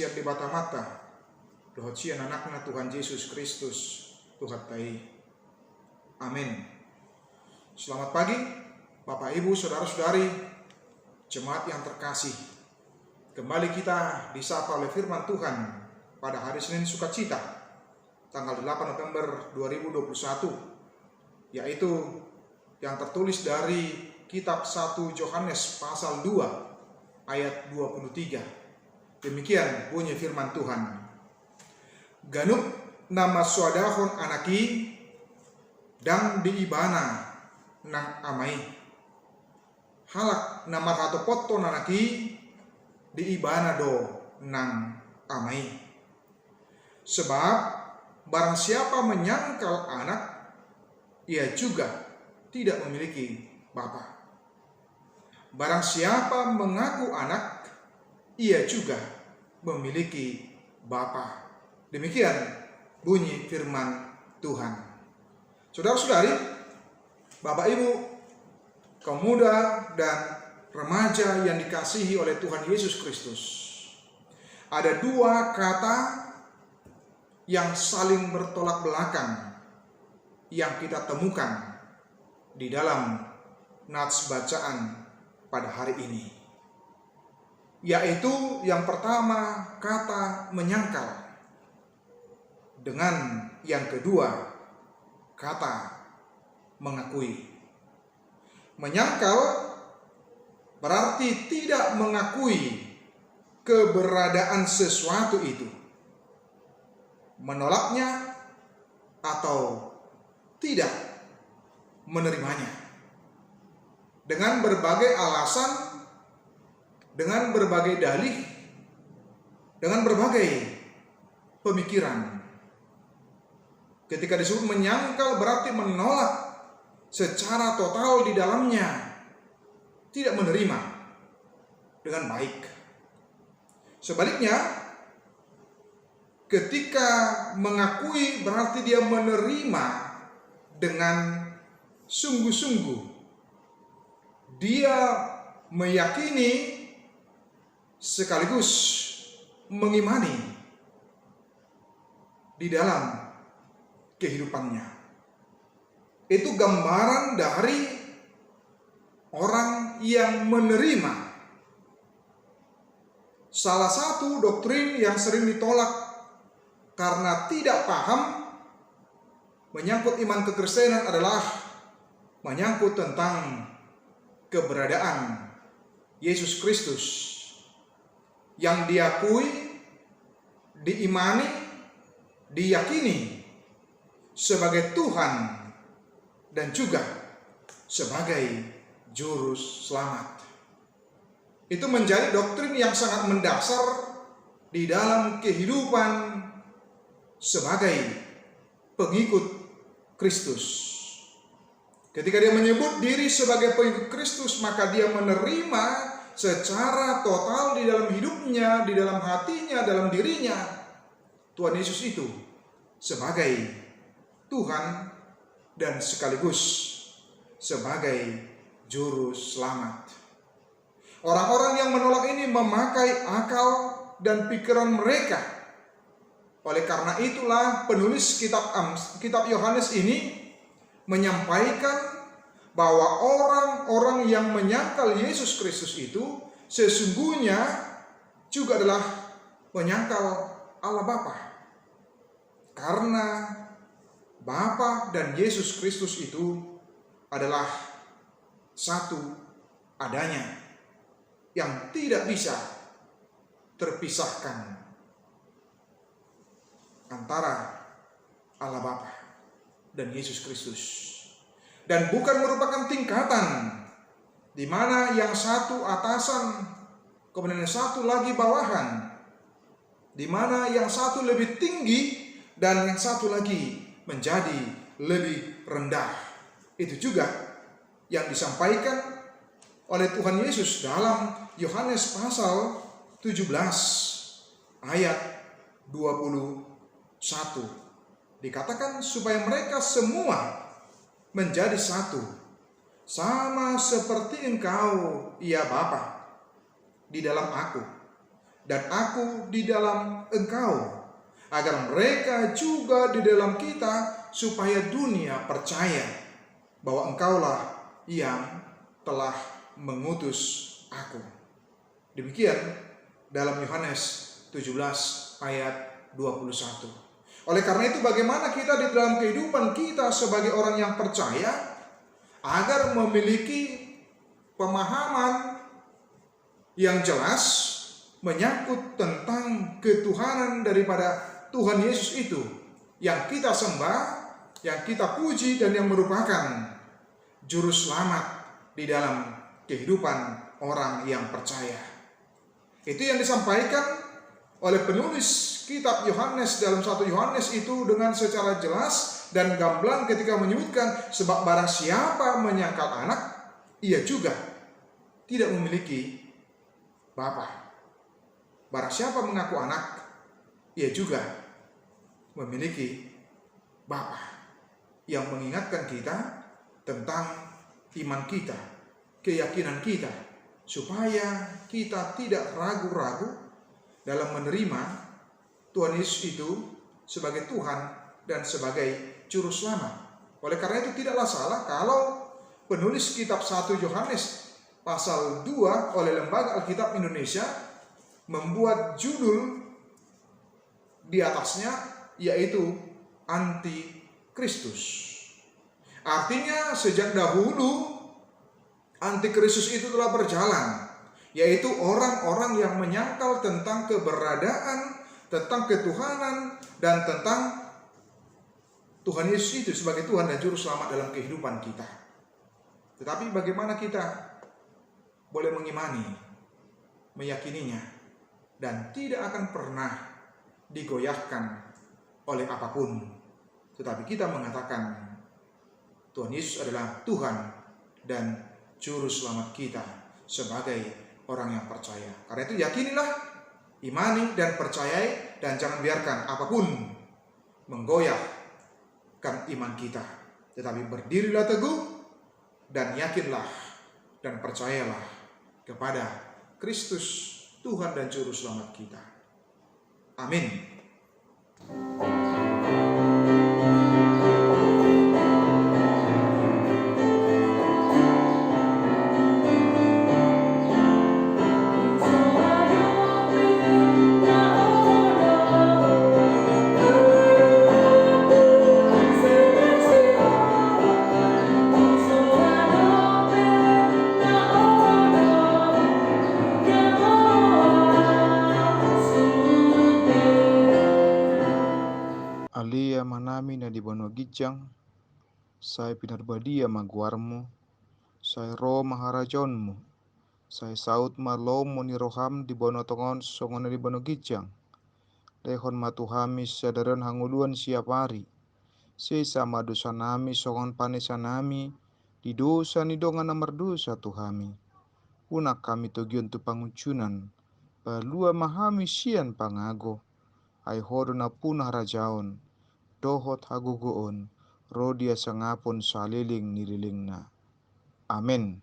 siap di mata-mata dohocian anakna Tuhan Yesus Kristus Tuhan tai. Amin. Selamat pagi Bapak Ibu Saudara-saudari jemaat yang terkasih. Kembali kita disapa oleh firman Tuhan pada hari Senin Sukacita tanggal 8 November 2021, yaitu yang tertulis dari kitab 1 Yohanes pasal 2 ayat 23. Demikian bunyi firman Tuhan. Ganup nama suadahon anaki dan diibana nang amai. Halak nama rato poto nanaki diibana do nang amai. Sebab barang siapa menyangkal anak, ia juga tidak memiliki bapa. Barang siapa mengaku anak, ia juga memiliki bapa. Demikian bunyi firman Tuhan. Saudara-saudari, Bapak Ibu, kaum muda dan remaja yang dikasihi oleh Tuhan Yesus Kristus, ada dua kata yang saling bertolak belakang yang kita temukan di dalam nats bacaan pada hari ini, yaitu yang pertama kata menyangkal, dengan yang kedua kata mengakui. Menyangkal berarti tidak mengakui keberadaan sesuatu itu, menolaknya atau tidak menerimanya dengan berbagai alasan, dengan berbagai dalih, dengan berbagai pemikiran. Ketika disebut menyangkal berarti menolak secara total di dalamnya, tidak menerima dengan baik. Sebaliknya, ketika mengakui berarti dia menerima dengan sungguh-sungguh. Dia meyakini sekaligus mengimani di dalam kehidupannya. Itu gambaran dari orang yang menerima. Salah satu doktrin yang sering ditolak karena tidak paham menyangkut iman kekristenan adalah menyangkut tentang keberadaan Yesus Kristus yang diakui, diimani, diyakini sebagai Tuhan dan juga sebagai juru selamat. Itu menjadi doktrin yang sangat mendasar di dalam kehidupan sebagai pengikut Kristus. Ketika dia menyebut diri sebagai pengikut Kristus, maka dia menerima secara total di dalam hidupnya, di dalam hatinya, dalam dirinya Tuhan Yesus itu sebagai Tuhan dan sekaligus sebagai juru selamat. Orang-orang yang menolak ini memakai akal dan pikiran mereka. Oleh karena itulah penulis kitab Yohanes ini menyampaikan bahwa orang-orang yang menyangkal Yesus Kristus itu sesungguhnya juga adalah menyangkal Allah Bapa. Karena Bapa dan Yesus Kristus itu adalah satu adanya yang tidak bisa terpisahkan antara Allah Bapa dan Yesus Kristus, dan bukan merupakan tingkatan di mana yang satu atasan kemudian yang satu lagi bawahan, di mana yang satu lebih tinggi dan yang satu lagi menjadi lebih rendah. Itu juga yang disampaikan oleh Tuhan Yesus dalam Yohanes pasal 17 ayat 21. Dikatakan supaya mereka semua menjadi satu, sama seperti Engkau, ya Bapa, di dalam Aku, dan aku di dalam engkau, agar mereka juga di dalam kita, supaya dunia percaya bahwa engkaulah yang telah mengutus aku. Demikian dalam Yohanes 17 ayat 21. Oleh karena itu, bagaimana kita di dalam kehidupan kita sebagai orang yang percaya agar memiliki pemahaman yang jelas menyangkut tentang ketuhanan daripada Tuhan Yesus itu yang kita sembah, yang kita puji, dan yang merupakan juru selamat di dalam kehidupan orang yang percaya. Itu yang disampaikan oleh penulis kitab Yohanes dalam 1 Yohanes itu dengan secara jelas dan gamblang ketika menyebutkan, sebab barang siapa menyangkal anak, ia juga tidak memiliki Bapa. Barang siapa mengaku anak, ia juga memiliki Bapa, yang mengingatkan kita tentang iman kita, keyakinan kita, supaya kita tidak ragu-ragu dalam menerima Tuhan Yesus itu sebagai Tuhan dan sebagai juru selamat. Oleh karena itu tidaklah salah kalau penulis kitab 1 Yohanes pasal 2 oleh Lembaga Alkitab Indonesia membuat judul di atasnya, yaitu Antikristus. Artinya sejak dahulu Antikristus itu telah berjalan, yaitu orang-orang yang menyangkal tentang keberadaan, tentang ketuhanan, dan tentang Tuhan Yesus itu sebagai Tuhan dan Juru Selamat dalam kehidupan kita. Tetapi bagaimana kita boleh mengimani, meyakininya, dan tidak akan pernah digoyahkan oleh apapun. Tetapi kita mengatakan Tuhan Yesus adalah Tuhan dan Juru Selamat kita sebagai orang yang percaya. Karena itu yakinilah, imani dan percayai, dan jangan biarkan apapun menggoyahkan iman kita. Tetapi berdirilah teguh dan yakinlah dan percayalah kepada Kristus, Tuhan dan Juru Selamat kita. Amin. Alia manami na di bono gijang, sai pinarbadia maguarmu, sai ro maharajonmu, sai saut malomo ni roham di bono tongon songona di bono gijang, lehon matuhami sadaron hanguluan siap hari, sesa madusanami songon panesanami, di dosa ni dongan namar dosa tuhami, unak kami togion tu panguncunan, balua mahami sian pangago, ai hodo na punah rajaon, dohot hagugoon, rodia sangapon saliling nililingna. Amin.